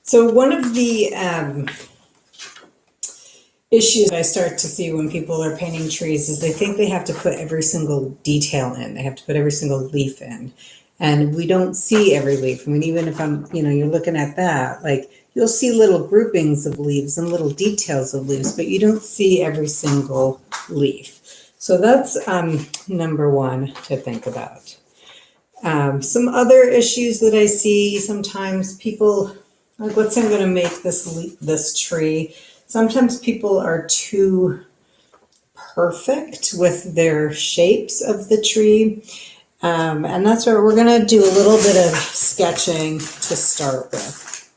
So one of the issues I start to see when people are painting trees is they think they have to put every single detail in. They have to put every single leaf in. And we don't see every leaf. I mean, even if you're looking at that, like you'll see little groupings of leaves and little details of leaves, but you don't see every single leaf. So that's number one to think about. Some other issues that I see sometimes people, like let's say I'm going to make this tree. Sometimes people are too perfect with their shapes of the tree. And that's where we're going to do a little bit of sketching to start with.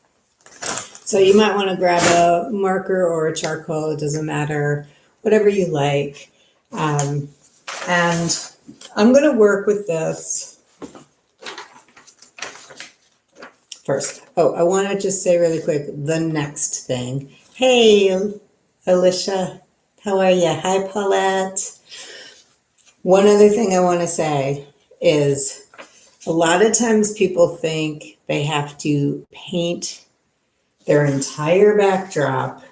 So you might want to grab a marker or a charcoal, it doesn't matter, whatever you like. And I'm going to work with this first. Oh, I want to just say really quick, the next thing. Hey, Alicia, how are you? Hi, Paulette. One other thing I want to say is a lot of times people think they have to paint their entire backdrop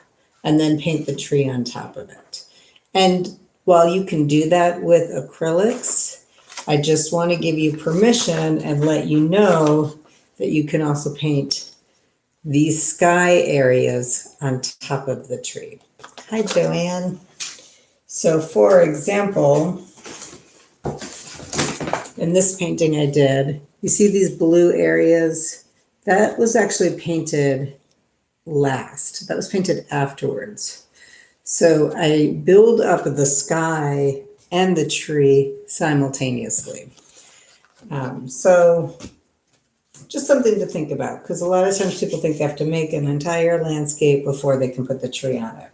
and then paint the tree on top of it. And while you can do that with acrylics, I just want to give you permission and let you know that you can also paint these sky areas on top of the tree. Hi, Joanne. So for example, in this painting I did, you see these blue areas? That was actually painted last. That was painted afterwards. So I build up the sky and the tree simultaneously. So just something to think about, because a lot of times people think they have to make an entire landscape before they can put the tree on it.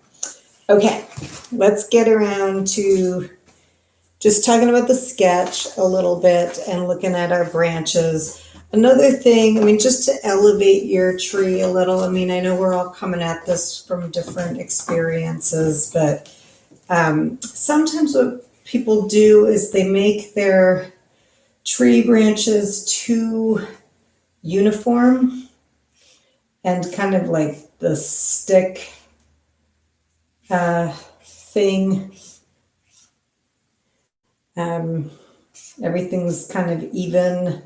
Okay, let's get around to just talking about the sketch a little bit and looking at our branches. Another thing, just to elevate your tree a little, I know we're all coming at this from different experiences, but sometimes what people do is they make their tree branches too uniform and kind of like the stick thing. Everything's kind of even.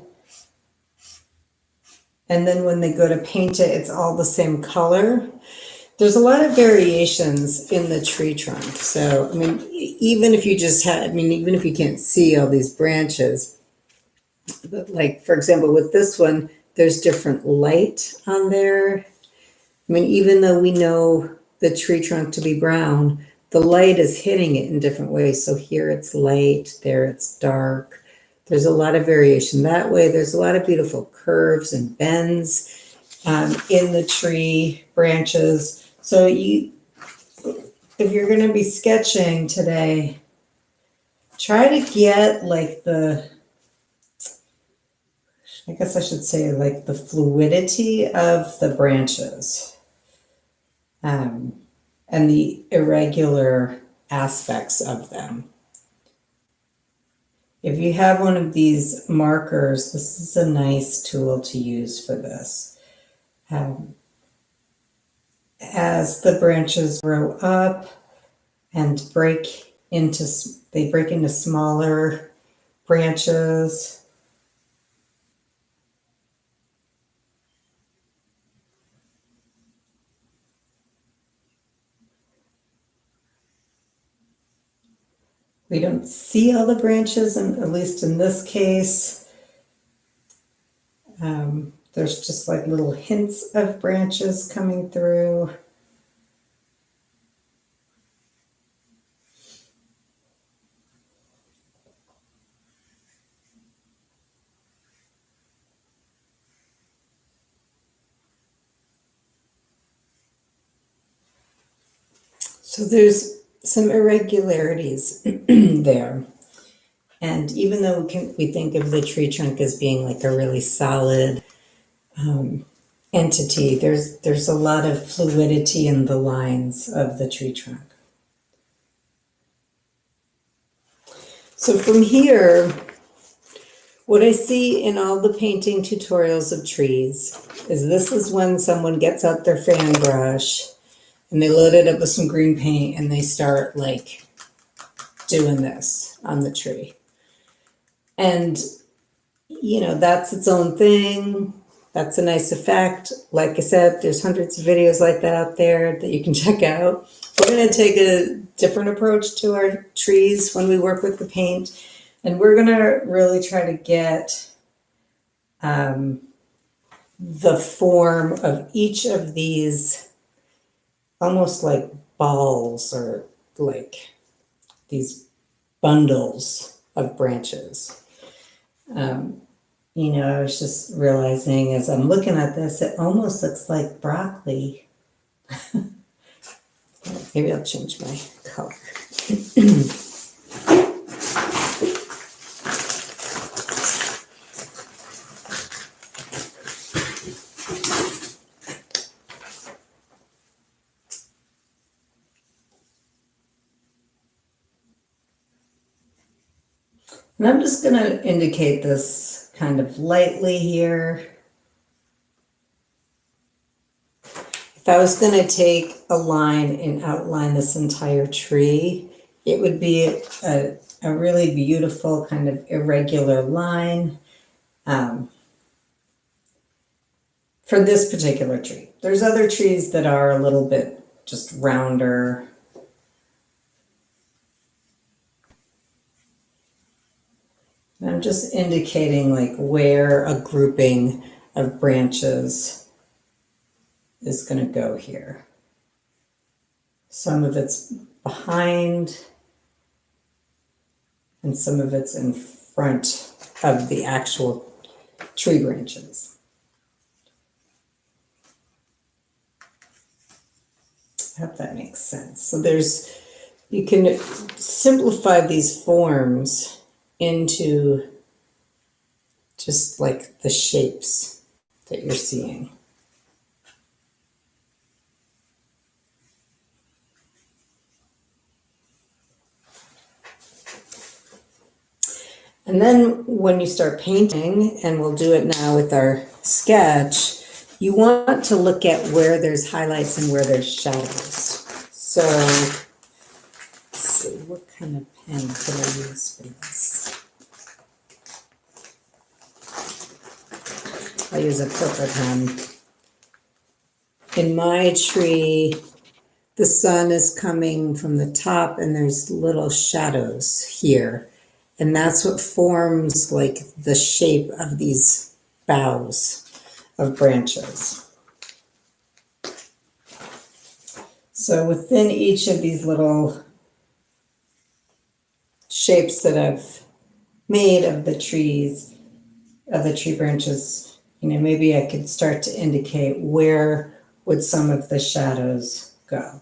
And then when they go to paint it, it's all the same color. There's a lot of variations in the tree trunk. So, even if you just had, even if you can't see all these branches, but like, for example, with this one, there's different light on there. Even though we know the tree trunk to be brown, the light is hitting it in different ways. So here it's light, there it's dark. There's a lot of variation that way. There's a lot of beautiful curves and bends in the tree branches. So if you're going to be sketching today, try to get like I guess I should say like the fluidity of the branches and the irregular aspects of them. If you have one of these markers, this is a nice tool to use for this. As the branches grow up and break into smaller branches, we don't see all the branches, and at least in this case, there's just like little hints of branches coming through. So there's some irregularities there. And even though we think of the tree trunk as being like a really solid entity, there's a lot of fluidity in the lines of the tree trunk. So from here, What I see in all the painting tutorials of trees is this is when someone gets out their fan brush and they load it up with some green paint and they start like doing this on the tree. And, that's its own thing. That's a nice effect. Like I said, there's hundreds of videos like that out there that you can check out. We're going to take a different approach to our trees when we work with the paint. And we're going to really try to get the form of each of these almost like balls or like these bundles of branches. I was just realizing as I'm looking at this, it almost looks like broccoli. Maybe I'll change my color. And I'm just going to indicate this kind of lightly here. If I was going to take a line and outline this entire tree, it would be a really beautiful kind of irregular line for this particular tree. There's other trees that are a little bit just rounder. I'm just indicating like where a grouping of branches is going to go here. Some of it's behind and some of it's in front of the actual tree branches. I hope that makes sense. So you can simplify these forms into just like the shapes that you're seeing. And then when you start painting, and we'll do it now with our sketch, you want to look at where there's highlights and where there's shadows. So let's see, what kind of pen could I use for this? I'll use a purple pen. In my tree, the sun is coming from the top and there's little shadows here. And that's what forms like the shape of these boughs of branches. So within each of these little shapes that I've made of the trees, of the tree branches, maybe I could start to indicate where would some of the shadows go.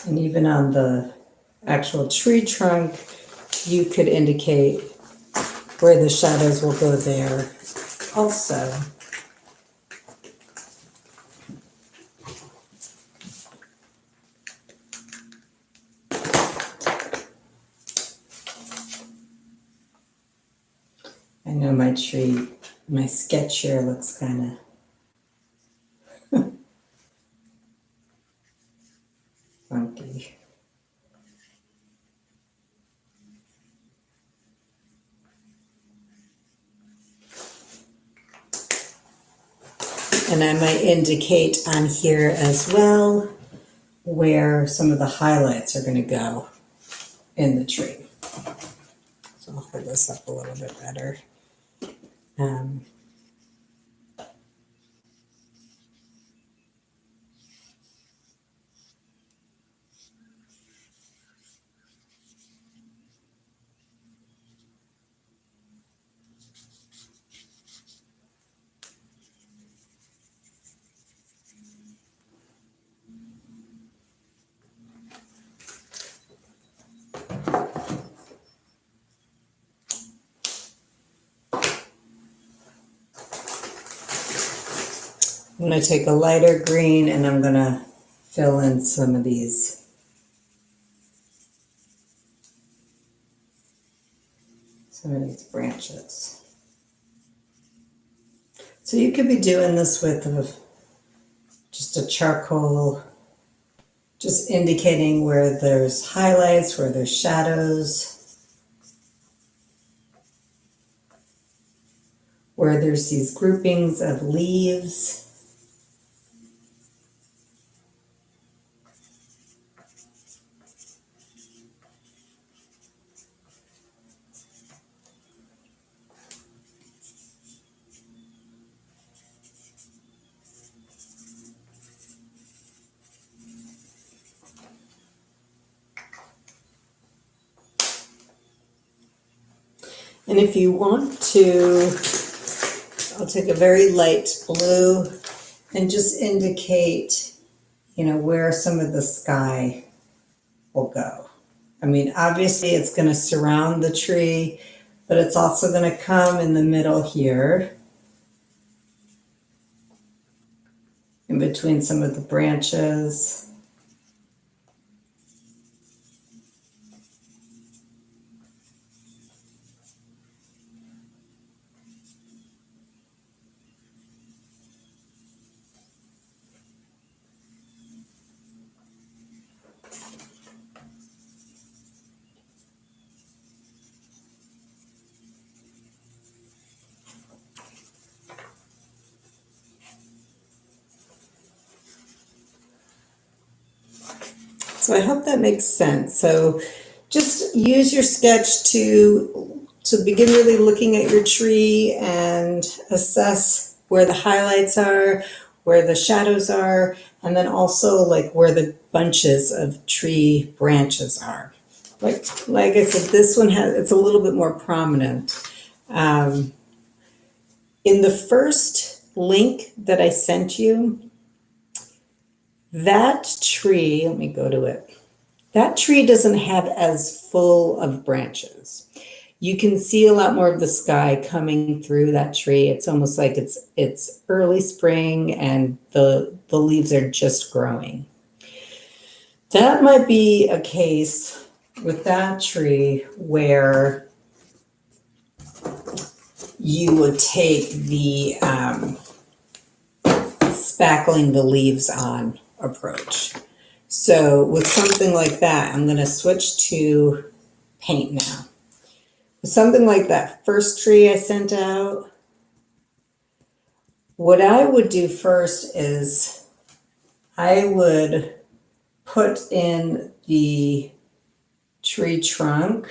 And even on the actual tree trunk, you could indicate where the shadows will go there also. I know my tree, my sketch here looks kind of funky. And I might indicate on here as well where some of the highlights are going to go in the tree. So I'll hold this up a little bit better. I'm going to take a lighter green and I'm going to fill in some of these branches. So you could be doing this with just a charcoal, just indicating where there's highlights, where there's shadows, where there's these groupings of leaves. And if you want to, I'll take a very light blue and just indicate, where some of the sky will go. I mean, obviously it's going to surround the tree, but it's also going to come in the middle here, in between some of the branches. So I hope that makes sense. So just use your sketch to begin really looking at your tree and assess where the highlights are, where the shadows are, and then also like where the bunches of tree branches are. Like I said, this one it's a little bit more prominent. In the first link that I sent you, that tree, let me go to it. That tree doesn't have as full of branches. You can see a lot more of the sky coming through that tree. It's almost like it's early spring and the leaves are just growing. That might be a case with that tree where you would take the spackling the leaves on approach. So with something like that, I'm going to switch to paint now. With something like that first tree I sent out, what I would do first is I would put in the tree trunk.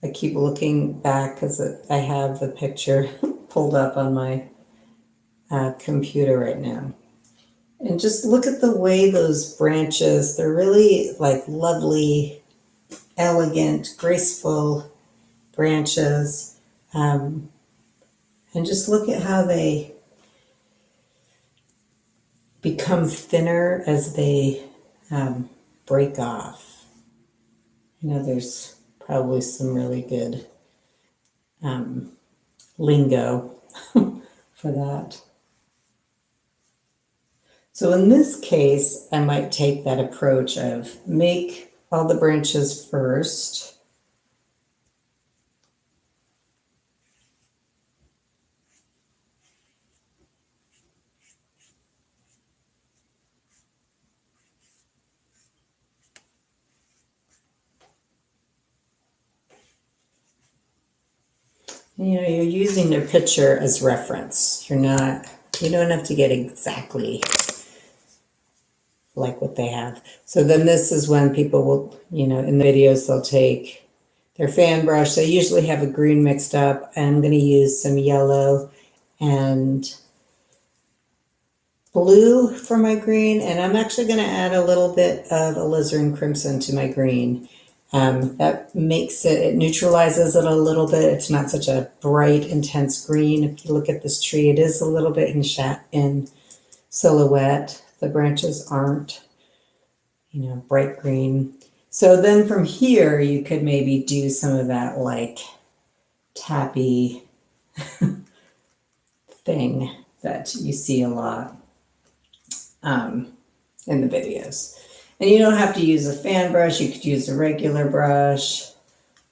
I keep looking back because I have the picture pulled up on my computer right now. And just look at the way those branches, they're really like lovely, elegant, graceful branches. And just look at how they become thinner as they break off. There's probably some really good lingo for that. So in this case, I might take that approach of make all the branches first. You're using their picture as reference. You don't have to get exactly like what they have. So then this is when people will, in the videos, they'll take their fan brush. They usually have a green mixed up. I'm going to use some yellow and blue for my green. And I'm actually going to add a little bit of alizarin crimson to my green. That makes it neutralizes it a little bit. It's not such a bright, intense green. If you look at this tree, it is a little bit in silhouette. The branches aren't, bright green. So then from here, you could maybe do some of that like tappy, thing that you see a lot in the videos. And you don't have to use a fan brush, you could use a regular brush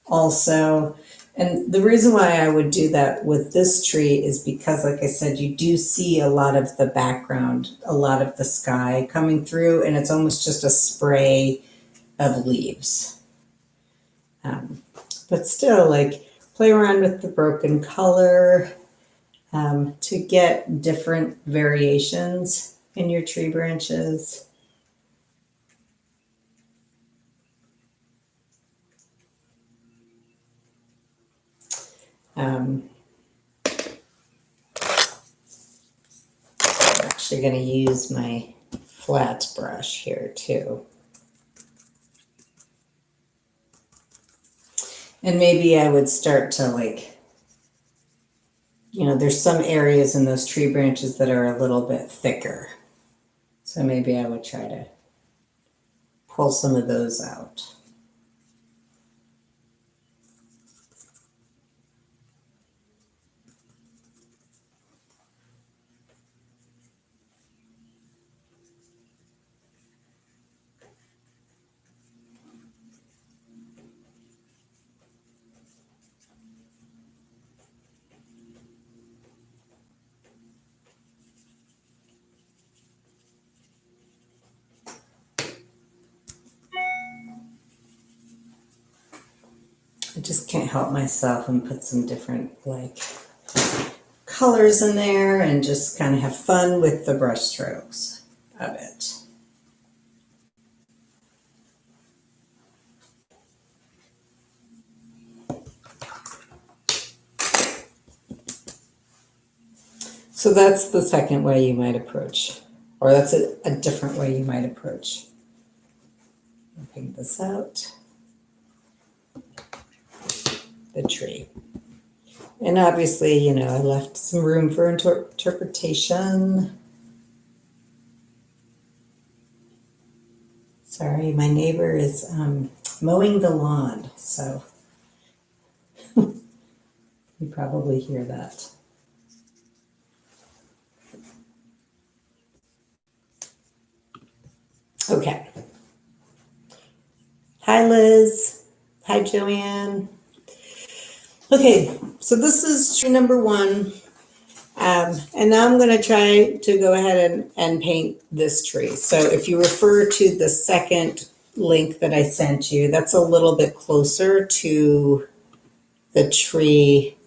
also. And the reason why I would do that with this tree is because, like I said, you do see a lot of the background, a lot of the sky coming through, and it's almost just a spray of leaves. But still, like, play around with the broken color to get different variations in your tree branches. I'm actually going to use my flat brush here too. And maybe I would start to, like, you know, there's some areas in those tree branches that are a little bit thicker. So maybe I would try to pull some of those out. I just can't help myself and put some different, like, colors in there and just kind of have fun with the brush strokes of it. So that's the second way you might approach, or that's a different way you might approach. I'll pick this out, the tree. And obviously, you know, I left some room for interpretation. Sorry, my neighbor is mowing the lawn, so you probably hear that. Okay. Hi, Liz. Hi, Joanne. Okay, so this is tree number 1. And now I'm going to try to go ahead and paint this tree. So if you refer to the second link that I sent you, that's a little bit closer to the tree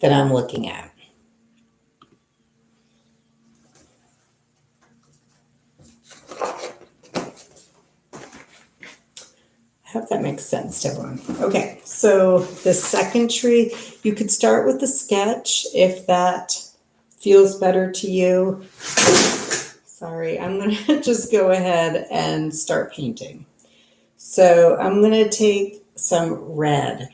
that I'm looking at. I hope that makes sense to everyone. Okay, so the second tree, you could start with the sketch if that feels better to you. Sorry, I'm going to just go ahead and start painting. So I'm going to take some red,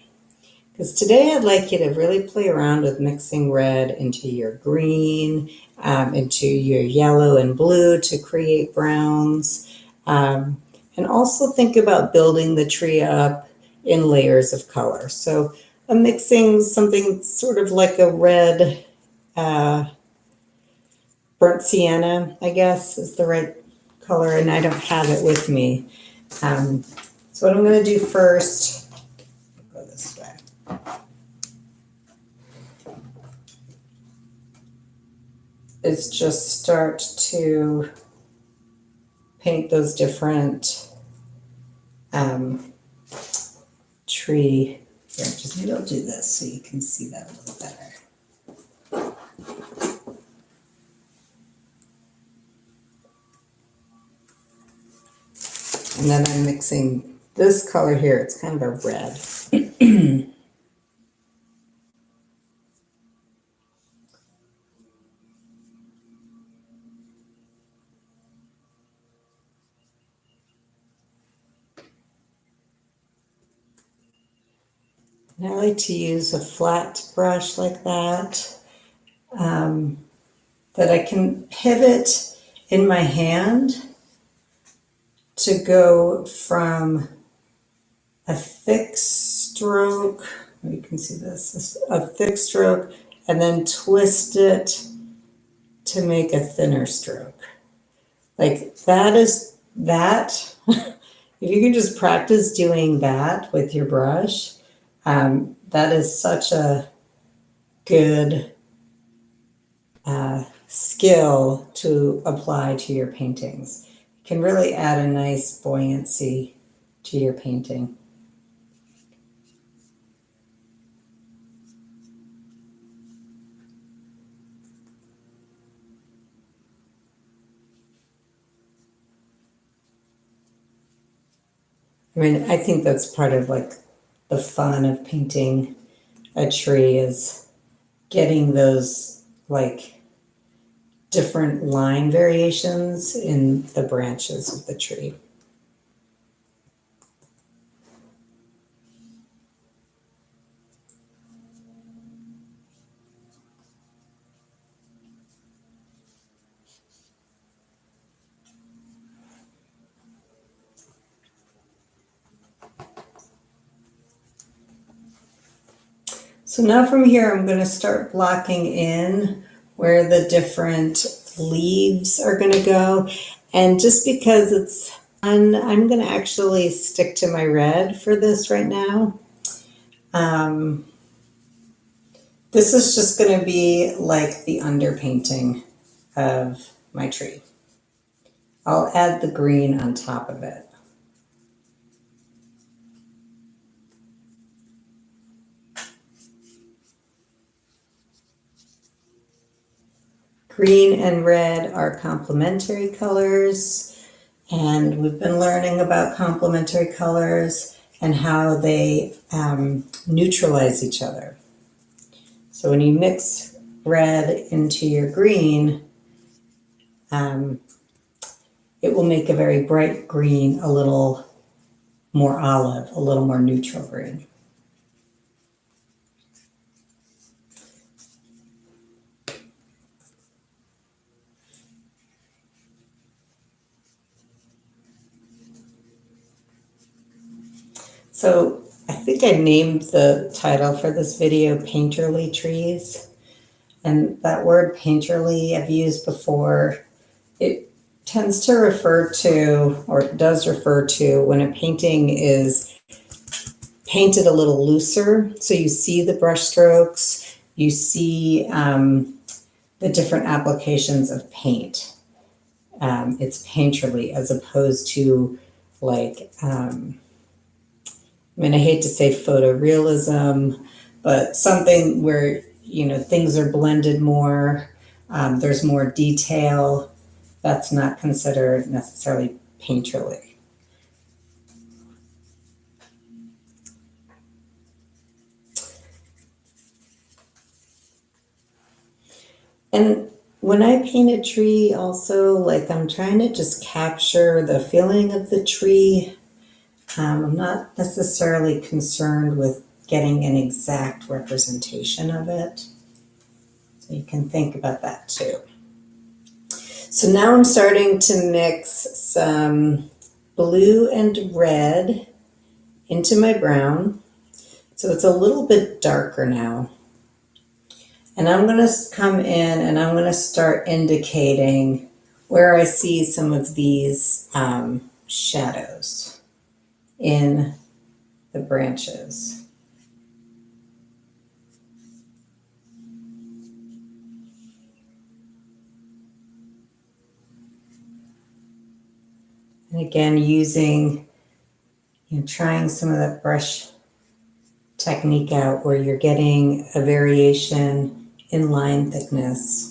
because today I'd like you to really play around with mixing red into your green, into your yellow and blue to create browns. And also think about building the tree up in layers of color. So I'm mixing something sort of like a red, burnt sienna, I guess is the right color, and I don't have it with me. So what I'm going to do first, go this way. Is just start to paint those different tree branches. Maybe I'll do this so you can see that a little better. And then I'm mixing this color here. It's kind of a red. And I like to use a flat brush like that, that I can pivot in my hand to go from a thick stroke, you can see this, a thick stroke, and then twist it to make a thinner stroke. Like that is that. If you can just practice doing that with your brush, that is such a good skill to apply to your paintings. It can really add a nice buoyancy to your painting. I mean, I think that's part of like the fun of painting a tree is getting those like different line variations in the branches of the tree. So now from here, I'm going to start blocking in where the different leaves are going to go. And just because it's fun, I'm going to actually stick to my red for this right now. This is just going to be like the underpainting of my tree. I'll add the green on top of it. Green and red are complementary colors, and we've been learning about complementary colors and how they neutralize each other. So when you mix red into your green, it will make a very bright green a little more olive, a little more neutral green. So I think I named the title for this video Painterly Trees. And that word painterly I've used before. It tends to refer to, or it does refer to, when a painting is painted a little looser. So you see the brush strokes, you see the different applications of paint. It's painterly as opposed to like, I mean, I hate to say photorealism, but something where, you know, things are blended more, there's more detail. That's not considered necessarily painterly. And when I paint a tree also, like I'm trying to just capture the feeling of the tree. I'm not necessarily concerned with getting an exact representation of it. So you can think about that too. So now I'm starting to mix some blue and red into my brown. So it's a little bit darker now. And I'm going to come in and I'm going to start indicating where I see some of these shadows in the branches. And again, using, trying some of that brush technique out where you're getting a variation in line thickness.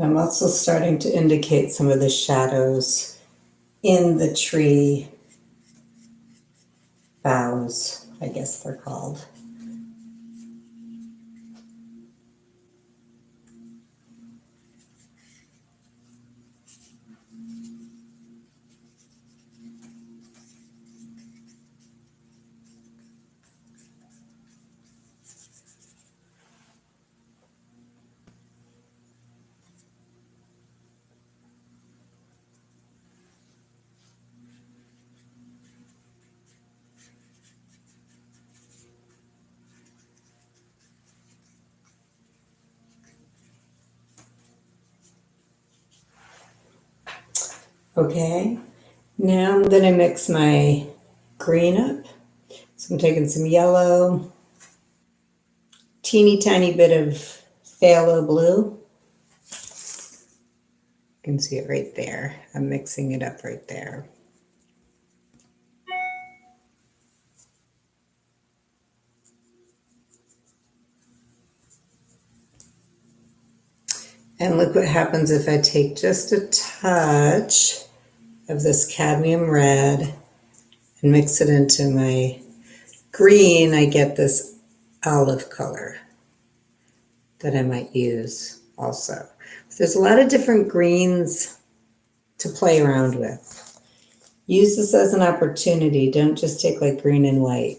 I'm also starting to indicate some of the shadows in the tree boughs, I guess they're called. Okay, now I'm going to mix my green up. So I'm taking some yellow, teeny tiny bit of phthalo blue. You can see it right there. I'm mixing it up right there. And look what happens if I take just a touch of this cadmium red and mix it into my green. I get this olive color that I might use also. There's a lot of different greens to play around with. Use this as an opportunity. Don't just take like green and white.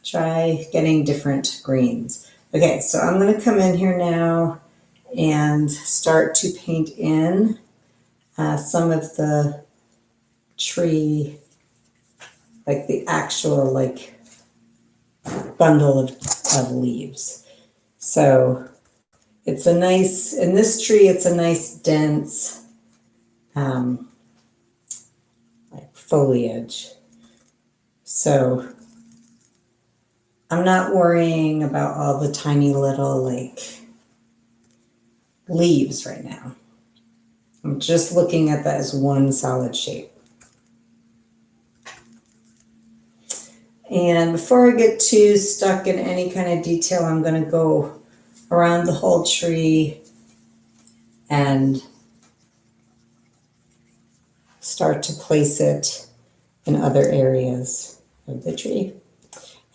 Try getting different greens. Okay, so I'm going to come in here now and start to paint in some of the tree, like the actual like bundle of leaves. So it's a nice, in this tree, it's a nice dense like foliage. So I'm not worrying about all the tiny little like leaves right now. I'm just looking at that as one solid shape. And before I get too stuck in any kind of detail, I'm going to go around the whole tree and start to place it in other areas of the tree.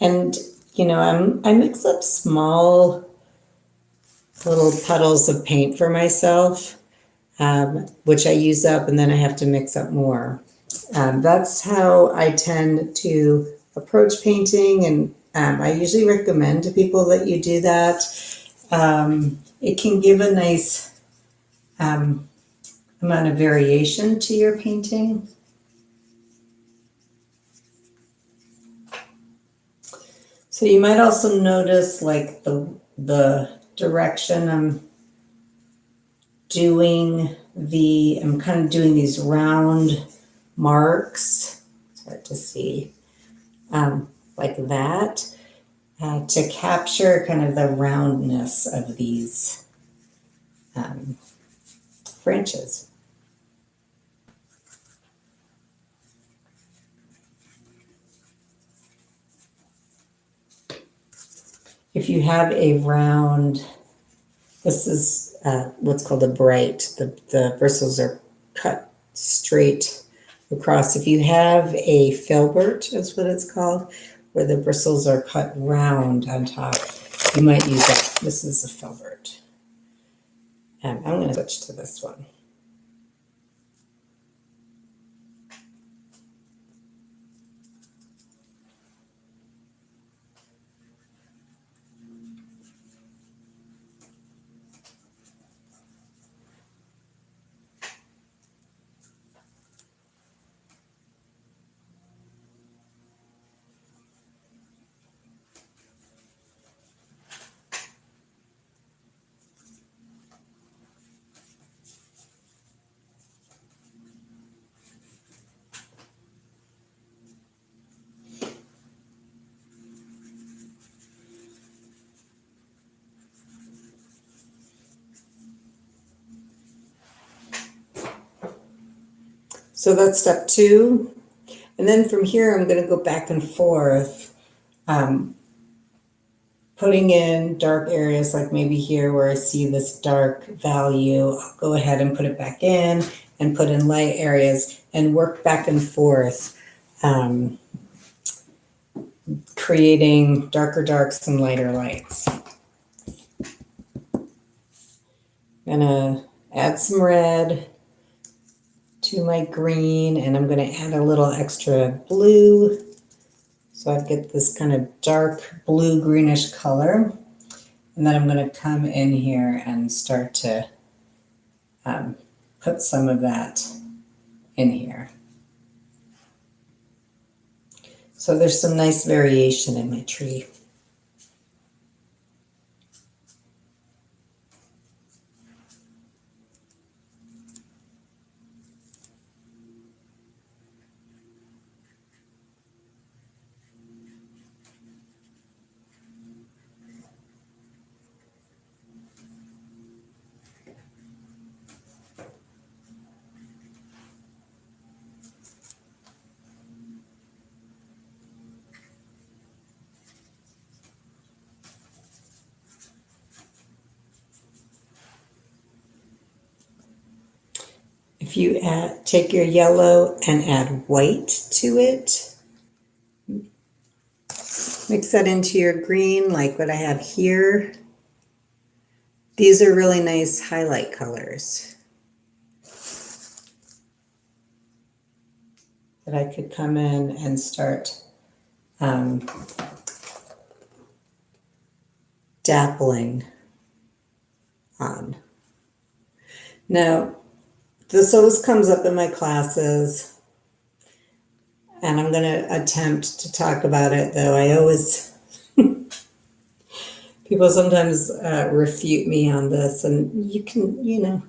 And, you know, I mix up small little puddles of paint for myself, which I use up and then I have to mix up more. That's how I tend to approach painting, and I usually recommend to people that you do that. It can give a nice amount of variation to your painting. So you might also notice like the direction I'm kind of doing these round marks. It's hard to see, like that, to capture kind of the roundness of these branches. If you have a round, this is what's called a bright. The bristles are cut straight across. If you have a filbert, is what it's called, where the bristles are cut round on top, you might use that. This is a filbert. I'm going to switch to this one. So that's step 2. And then from here, I'm going to go back and forth, putting in dark areas, like maybe here where I see this dark value. I'll go ahead and put it back in and put in light areas and work back and forth creating darker darks and lighter lights. I'm gonna add some red to my green, and I'm gonna add a little extra blue so I get this kind of dark blue greenish color. And then I'm gonna come in here and start to put some of that in here. So there's some nice variation in my tree. If you take your yellow and add white to it, mix that into your green like what I have here. These are really nice highlight colors that I could come in and start dappling on. Now, so this comes up in my classes, and I'm going to attempt to talk about it, though I always, people sometimes refute me on this, and you can,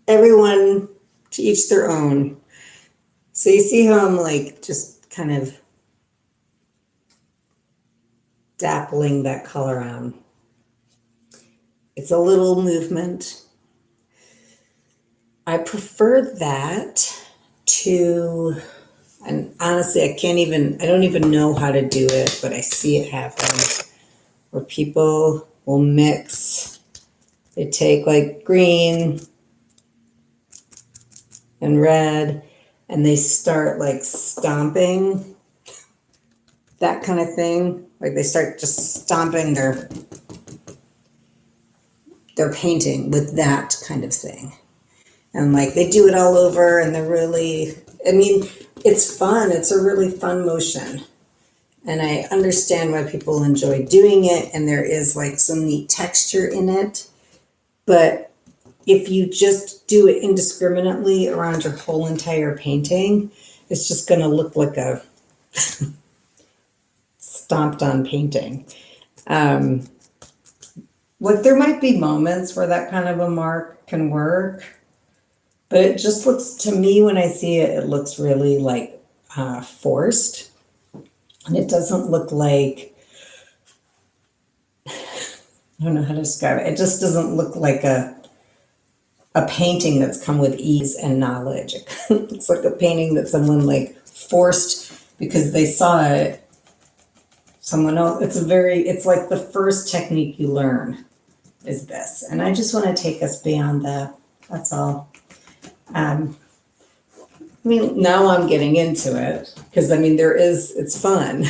everyone to each their own. So you see how I'm like just kind of dappling that color on. It's a little movement. I prefer that to, and honestly, I don't even know how to do it, but I see it happen, where people will mix. They take like green and red, and they start like stomping, that kind of thing. Like they start just stomping their painting with that kind of thing. And like they do it all over, and they're really, it's fun. It's a really fun motion. And I understand why people enjoy doing it, and there is like some neat texture in it. But if you just do it indiscriminately around your whole entire painting, it's just going to look like a stomped on painting. Like there might be moments where that kind of a mark can work, but it just looks, to me when I see it, it looks really like forced. And it doesn't look like, I don't know how to describe it. It just doesn't look like a painting that's come with ease and knowledge. It looks like a painting that someone like forced because they saw it. Someone else, it's like the first technique you learn is this. And I just want to take us beyond that. That's all. Now I'm getting into it because it's fun.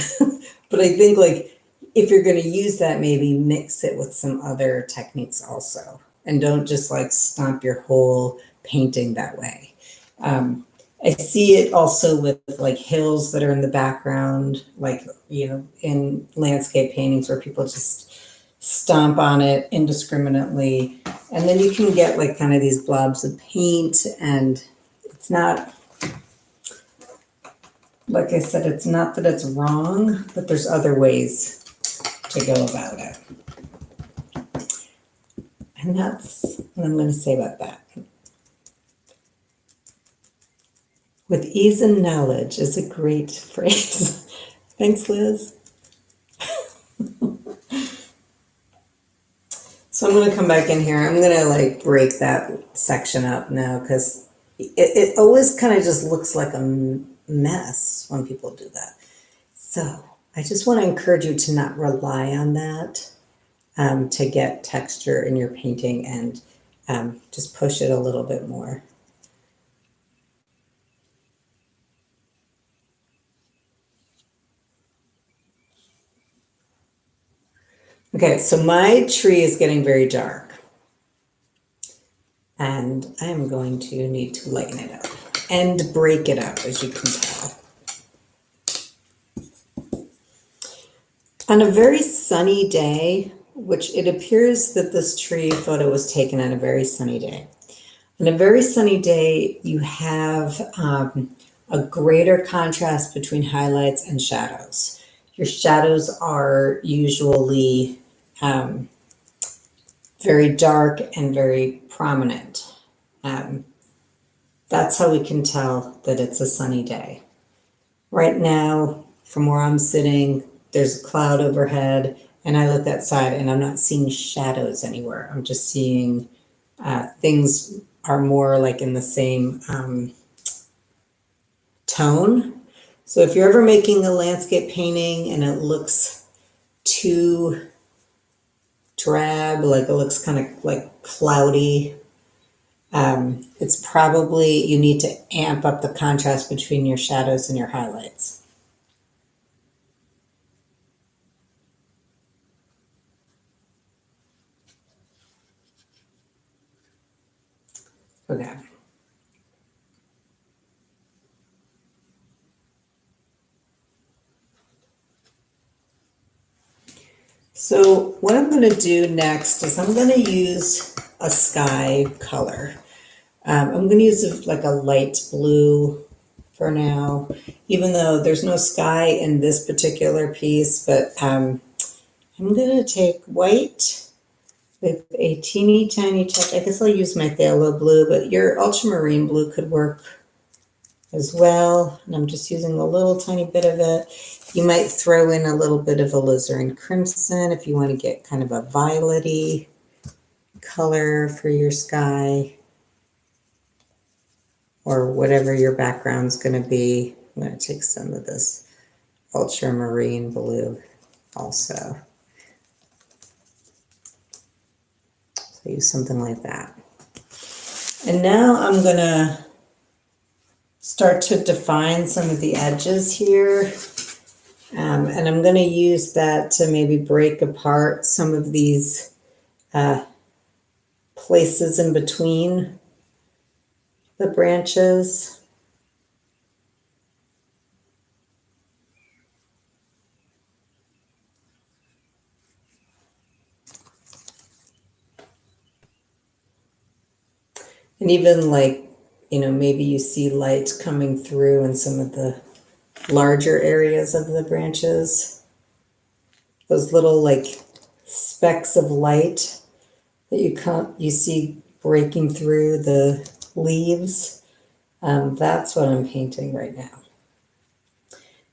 But I think like if you're going to use that, maybe mix it with some other techniques also. And don't just like stomp your whole painting that way. I see it also with like hills that are in the background, like, in landscape paintings where people just stomp on it indiscriminately. And then you can get like kind of these blobs of paint, and it's not, like I said, it's not that it's wrong, but there's other ways to go about it. And that's what I'm going to say about that. With ease and knowledge is a great phrase. Thanks, Liz. So I'm going to come back in here. I'm going to like break that section up now because it always kind of just looks like a mess when people do that. So I just want to encourage you to not rely on that to get texture in your painting, and just push it a little bit more. Okay, so my tree is getting very dark. And I am going to need to lighten it up and break it up, as you can tell. On a very sunny day, which it appears that this tree photo was taken on a very sunny day. On a very sunny day, you have a greater contrast between highlights and shadows. Your shadows are usually very dark and very prominent. That's how we can tell that it's a sunny day. Right now, from where I'm sitting, there's a cloud overhead, and I look outside and I'm not seeing shadows anywhere. I'm just seeing things are more like in the same tone. So if you're ever making a landscape painting and it looks too drab, like it looks kind of like cloudy, it's probably you need to amp up the contrast between your shadows and your highlights. Okay. So what I'm going to do next is I'm going to use a sky color. I'm going to use like a light blue for now, even though there's no sky in this particular piece, but I'm going to take white with a teeny tiny touch. I guess I'll use my phthalo blue, but your ultramarine blue could work as well. And I'm just using a little tiny bit of it. You might throw in a little bit of alizarin crimson if you want to get kind of a violet-y color for your sky, or whatever your background's going to be. I'm going to take some of this ultramarine blue also. So use something like that. And now I'm going to start to define some of the edges here. And I'm going to use that to maybe break apart some of these places in between the branches. And even like, you know, maybe you see light coming through in some of the larger areas of the branches. Those little like specks of light that you see breaking through the leaves. That's what I'm painting right now.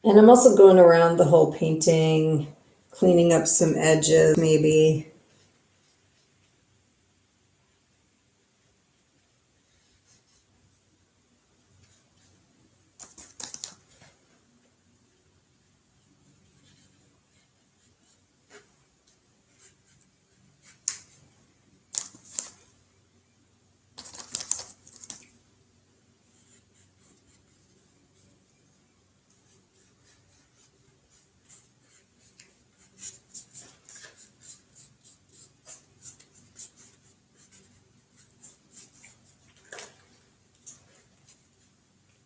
And I'm also going around the whole painting, cleaning up some edges maybe.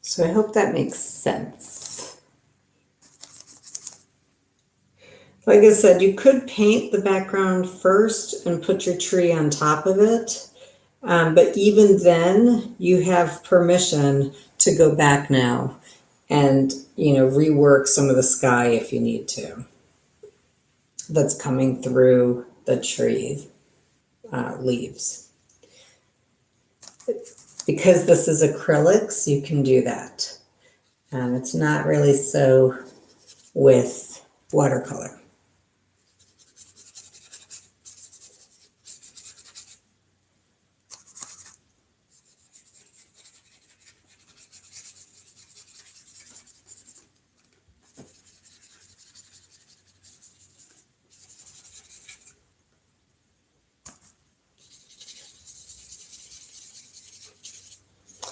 So I hope that makes sense. Like I said, you could paint the background first and put your tree on top of it. But even then, you have permission to go back now and, you know, rework some of the sky if you need to. That's coming through the tree leaves. Because this is acrylics, you can do that. It's not really so with watercolor.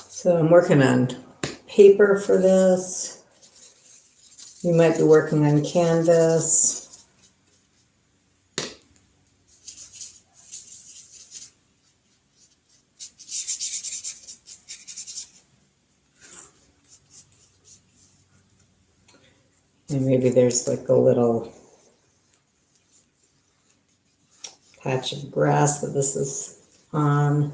So I'm working on paper for this. You might be working on canvas. And maybe there's like a little patch of grass that this is on.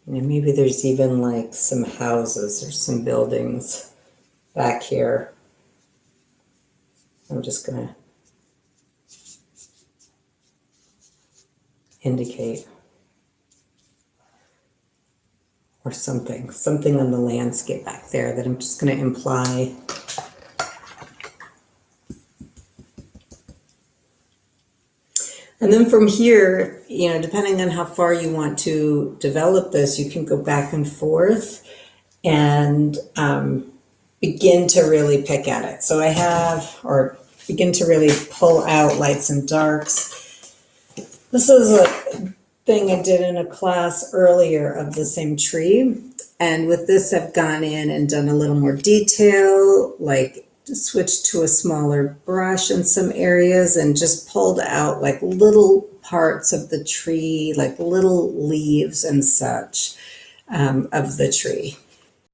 And maybe there's even like some houses or some buildings back here. I'm just going to indicate. Or something on the landscape back there that I'm just going to imply. And then from here, depending on how far you want to develop this, you can go back and forth and begin to really pick at it. So or begin to really pull out lights and darks. This is a thing I did in a class earlier of the same tree. And with this, I've gone in and done a little more detail, like switched to a smaller brush in some areas and just pulled out like little parts of the tree, like little leaves and such of the tree.